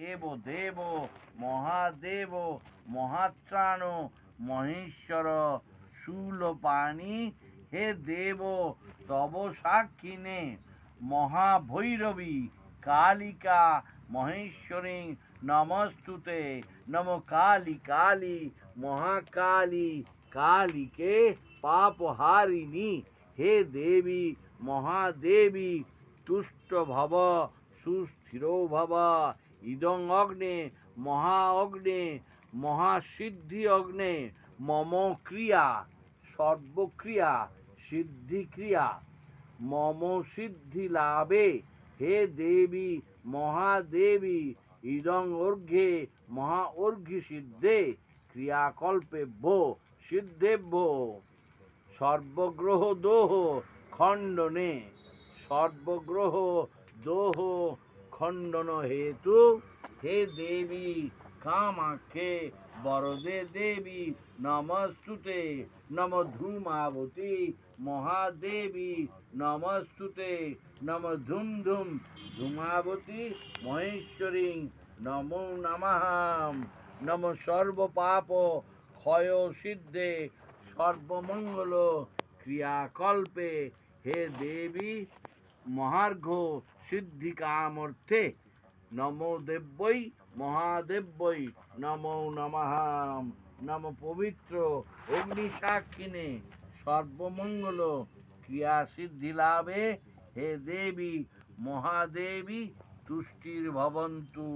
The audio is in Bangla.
দেব দেব মহাদেব মহাত্রাণ মহেশ্বর শূলপাণি হে দেব তব সাক্ষিণে মহাভৈরবী কালিকা মহেশ্বরী নমস্তুতে নম কালী কালী মহাকালী কালীকে পাপহারিণী হে দেবী মহাদেবী তুষ্ট ভব সুস্থির ভব ইদং অগ্নে মহা অগ্নে মহাসিদ্ধি অগ্নে মম ক্রিয়া সর্বক্রিয়া সিদ্ধিক্রিয়া মম সিদ্ধি লাভে হে দেবী মহাদেবী ইদং অর্ঘ্যে মহা অর্ঘ্যি সিদ্ধে ক্রিয়াকল্পেভ্য সিদ্ধেভ্য সর্বগ্রহ দোহ খণ্ডনে সর্বগ্রহ দোহ খণ্ডন হেতু হে দেবী কামাখ্যে বরদে দেবী নমস্তুতে নম ধূমাবতী মহাদেবী নমস্তুতে নম ধুম ধুম ধূমাবতী মহেশ্বরী নমো নমঃ নম সর্বপাপ ক্ষয় সিদ্ধে সর্বমঙ্গল ক্রিয়াকল্পে হে দেবী মহার্ঘ সিদ্ধি কামর্থে নমো দেব্যই মহাদেব্যই নমো নমঃ নম পবিত্র অগ্নি সাক্ষিণে সর্বমঙ্গল ক্রিয়া সিদ্ধি লাভে হে দেবী মহাদেবী তুষ্টির ভবন্তু।